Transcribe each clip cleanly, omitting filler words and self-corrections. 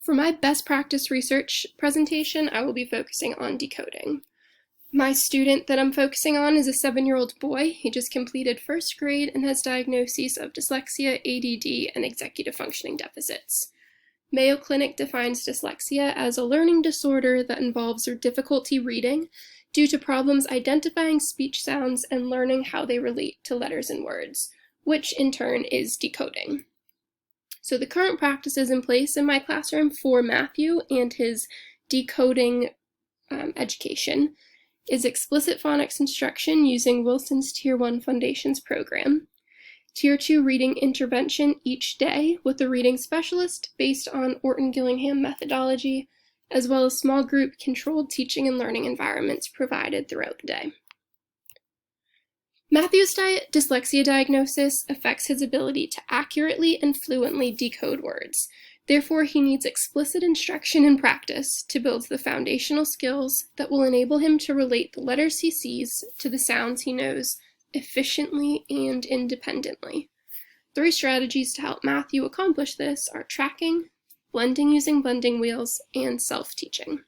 For my best practice research presentation, I will be focusing on decoding. My student that I'm focusing on is a 7-year-old boy. He just completed 1st grade and has diagnoses of dyslexia, ADD, and executive functioning deficits. Mayo Clinic defines dyslexia as a learning disorder that involves difficulty reading due to problems identifying speech sounds and learning how they relate to letters and words, which in turn is decoding. So the current practices in place in my classroom for Matthew and his decoding education is explicit phonics instruction using Wilson's Tier 1 Foundations program, Tier 2 reading intervention each day with a reading specialist based on Orton-Gillingham methodology, as well as small group controlled teaching and learning environments provided throughout the day. Matthew's dyslexia diagnosis affects his ability to accurately and fluently decode words. Therefore, he needs explicit instruction and practice to build the foundational skills that will enable him to relate the letters he sees to the sounds he knows efficiently and independently. 3 strategies to help Matthew accomplish this are tracking, blending using blending wheels, and self-teaching.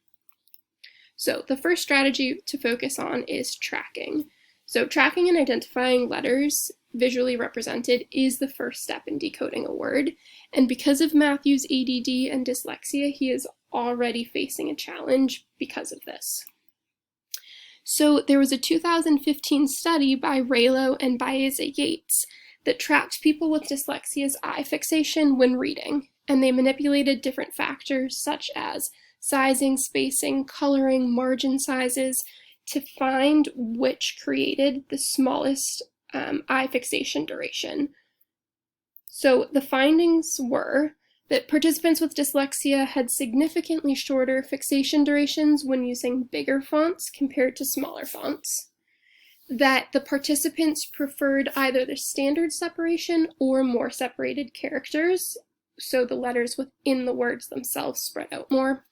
So the first strategy to focus on is tracking. So tracking and identifying letters visually represented is the first step in decoding a word, and because of Matthew's ADD and dyslexia, he is already facing a challenge because of this. So there was a 2015 study by Raylo and Baeza Yates that tracked people with dyslexia's eye fixation when reading, and they manipulated different factors such as sizing, spacing, coloring, margin sizes to find which created the smallest eye fixation duration. So the findings were that participants with dyslexia had significantly shorter fixation durations when using bigger fonts compared to smaller fonts, that the participants preferred either the standard separation or more separated characters, so the letters within the words themselves spread out more,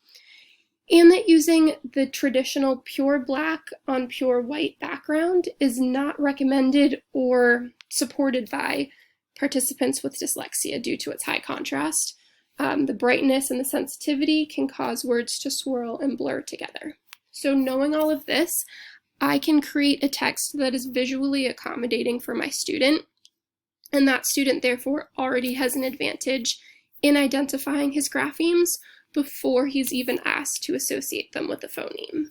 and that using the traditional pure black on pure white background is not recommended or supported by participants with dyslexia due to its high contrast. The brightness and the sensitivity can cause words to swirl and blur together. So knowing all of this, I can create a text that is visually accommodating for my student, and that student therefore already has an advantage in identifying his graphemes before he's even asked to associate them with a phoneme.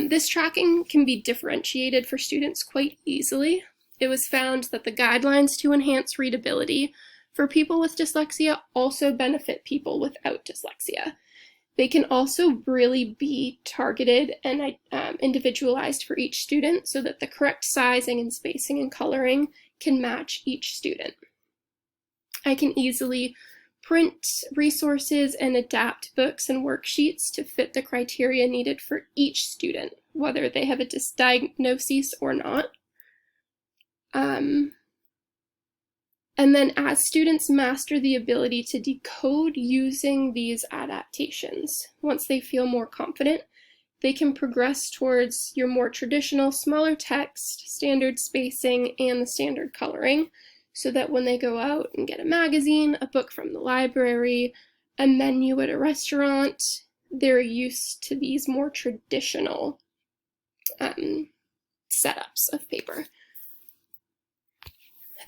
This tracking can be differentiated for students quite easily. It was found that the guidelines to enhance readability for people with dyslexia also benefit people without dyslexia. They can also really be targeted and individualized for each student so that the correct sizing and spacing and coloring can match each student. I can easily print resources and adapt books and worksheets to fit the criteria needed for each student, whether they have a diagnosis or not. And then as students master the ability to decode using these adaptations, once they feel more confident, they can progress towards your more traditional, smaller text, standard spacing, and the standard coloring, so that when they go out and get a magazine, a book from the library, a menu at a restaurant, they're used to these more traditional setups of paper.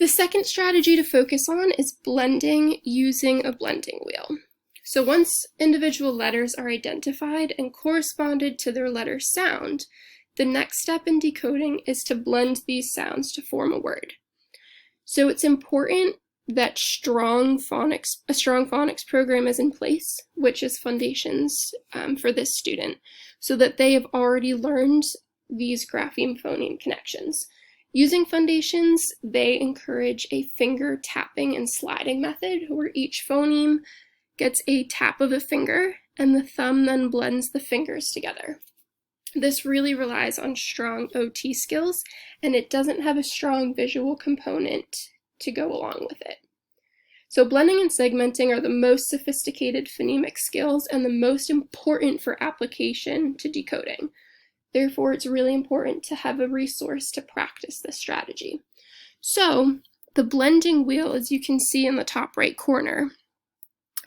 The second strategy to focus on is blending using a blending wheel. So once individual letters are identified and corresponded to their letter sound, the next step in decoding is to blend these sounds to form a word. So it's important that a strong phonics program is in place, which is Foundations for this student, so that they have already learned these grapheme-phoneme connections. Using Foundations, they encourage a finger tapping and sliding method where each phoneme gets a tap of a finger and the thumb then blends the fingers together. This really relies on strong OT skills, and it doesn't have a strong visual component to go along with it. So blending and segmenting are the most sophisticated phonemic skills and the most important for application to decoding. Therefore, it's really important to have a resource to practice this strategy. So the blending wheel, as you can see in the top right corner,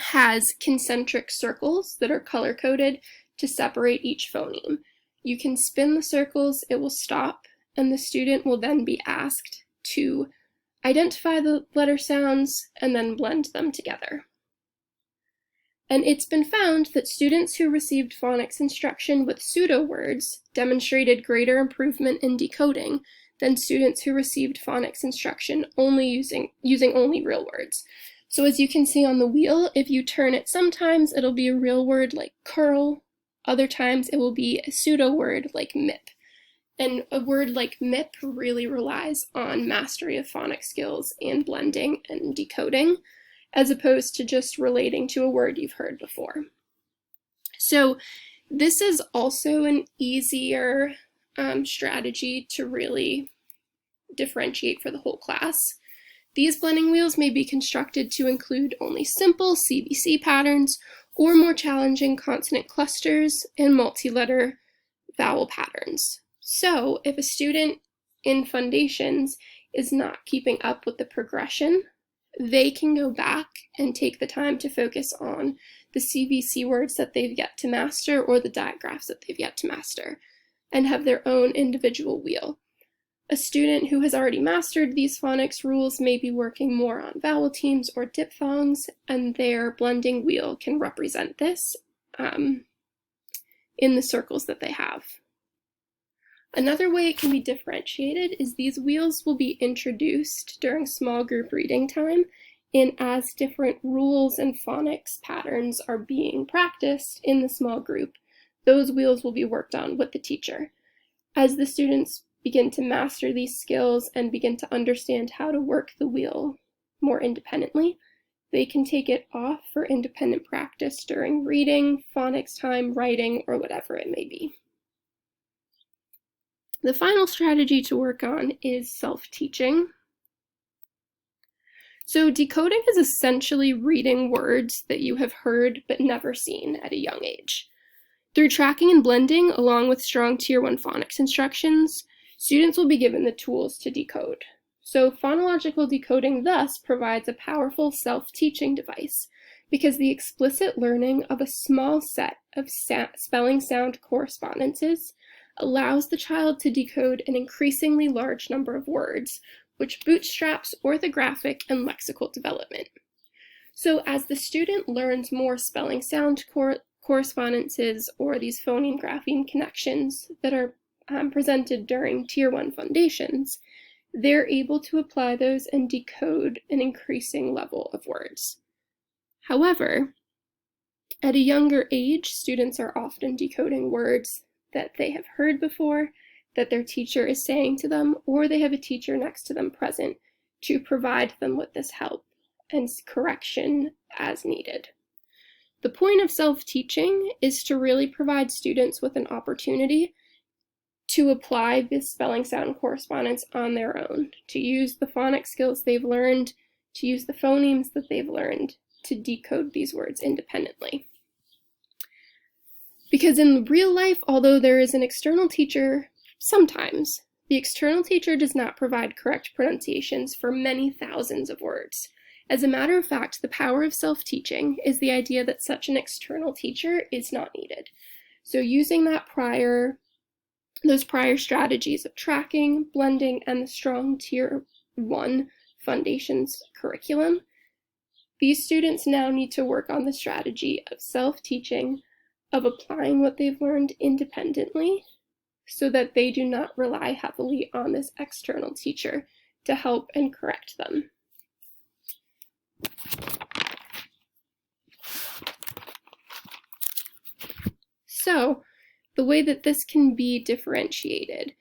has concentric circles that are color-coded to separate each phoneme. You can spin the circles, it will stop, and the student will then be asked to identify the letter sounds and then blend them together. And it's been found that students who received phonics instruction with pseudo words demonstrated greater improvement in decoding than students who received phonics instruction only using only real words. So as you can see on the wheel, if you turn it, sometimes it'll be a real word like curl, other times it will be a pseudo word like mip. And a word like MIP really relies on mastery of phonics skills and blending and decoding, as opposed to just relating to a word you've heard before. So this is also an easier strategy to really differentiate for the whole class. These blending wheels may be constructed to include only simple CVC patterns or more challenging consonant clusters and multi-letter vowel patterns. So if a student in Foundations is not keeping up with the progression, they can go back and take the time to focus on the CVC words that they've yet to master or the digraphs that they've yet to master and have their own individual wheel. A student who has already mastered these phonics rules may be working more on vowel teams or diphthongs, and their blending wheel can represent this in the circles that they have. Another way it can be differentiated is these wheels will be introduced during small group reading time, and as different rules and phonics patterns are being practiced in the small group, those wheels will be worked on with the teacher. As the students begin to master these skills and begin to understand how to work the wheel more independently, they can take it off for independent practice during reading, phonics time, writing, or whatever it may be. The final strategy to work on is self-teaching. So decoding is essentially reading words that you have heard but never seen at a young age. Through tracking and blending, along with strong Tier 1 phonics instructions, students will be given the tools to decode. So phonological decoding thus provides a powerful self-teaching device because the explicit learning of a small set of spelling sound correspondences allows the child to decode an increasingly large number of words, which bootstraps orthographic and lexical development. So as the student learns more spelling sound correspondences or these phoneme-grapheme connections that are presented during Tier 1 Foundations, they're able to apply those and decode an increasing level of words. However, at a younger age, students are often decoding words that they have heard before, that their teacher is saying to them, or they have a teacher next to them present to provide them with this help and correction as needed. The point of self-teaching is to really provide students with an opportunity to apply this spelling sound correspondence on their own, to use the phonics skills they've learned, to use the phonemes that they've learned to decode these words independently. Because in real life, although there is an external teacher, sometimes the external teacher does not provide correct pronunciations for many thousands of words. As a matter of fact, the power of self-teaching is the idea that such an external teacher is not needed. So using those prior strategies of tracking, blending, and the strong Tier 1 Foundations curriculum, these students now need to work on the strategy of self-teaching, of applying what they've learned independently so that they do not rely heavily on this external teacher to help and correct them. So, the way that this can be differentiated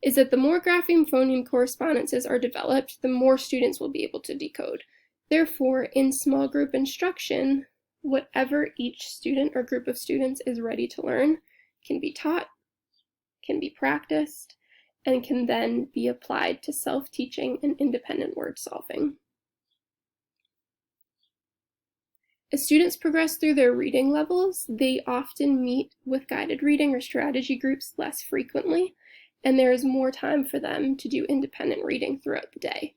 is that the more grapheme-phoneme correspondences are developed, the more students will be able to decode. Therefore, in small group instruction, whatever each student or group of students is ready to learn can be taught, can be practiced, and can then be applied to self-teaching and independent word solving. As students progress through their reading levels, they often meet with guided reading or strategy groups less frequently, and there is more time for them to do independent reading throughout the day.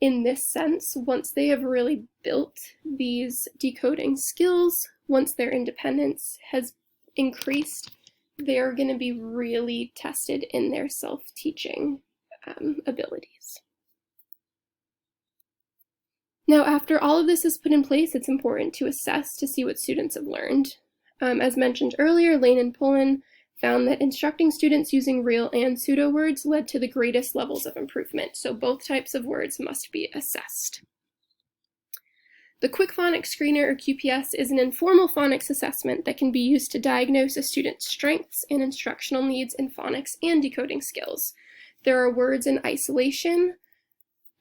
in this sense, once they have really built these decoding skills, once their independence has increased, they're going to be really tested in their self-teaching abilities. Now, after all of this is put in place, it's important to assess to see what students have learned. As mentioned earlier, Lane and Pullen found that instructing students using real and pseudo words led to the greatest levels of improvement, so both types of words must be assessed. The Quick Phonics Screener, or QPS, is an informal phonics assessment that can be used to diagnose a student's strengths and instructional needs in phonics and decoding skills. There are words in isolation,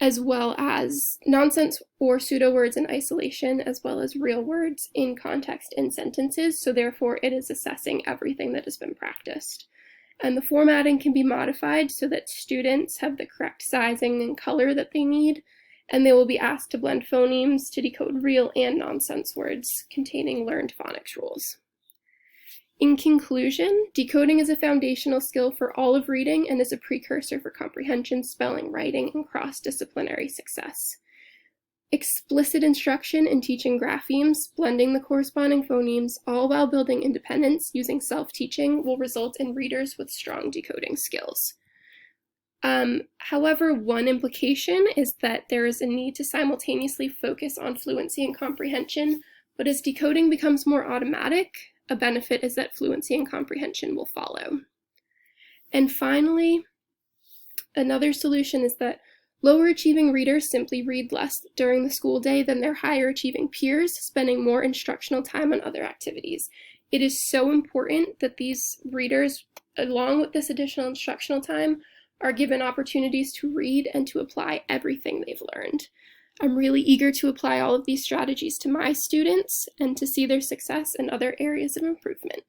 as well as nonsense or pseudo words in isolation, as well as real words in context in sentences, so therefore it is assessing everything that has been practiced. And the formatting can be modified so that students have the correct sizing and color that they need, and they will be asked to blend phonemes to decode real and nonsense words containing learned phonics rules. In conclusion, decoding is a foundational skill for all of reading and is a precursor for comprehension, spelling, writing, and cross-disciplinary success. Explicit instruction in teaching graphemes, blending the corresponding phonemes, all while building independence using self-teaching, will result in readers with strong decoding skills. However, one implication is that there is a need to simultaneously focus on fluency and comprehension, but as decoding becomes more automatic, a benefit is that fluency and comprehension will follow. And finally, another solution is that lower achieving readers simply read less during the school day than their higher achieving peers, spending more instructional time on other activities. It is so important that these readers, along with this additional instructional time, are given opportunities to read and to apply everything they've learned. I'm really eager to apply all of these strategies to my students and to see their success in other areas of improvement.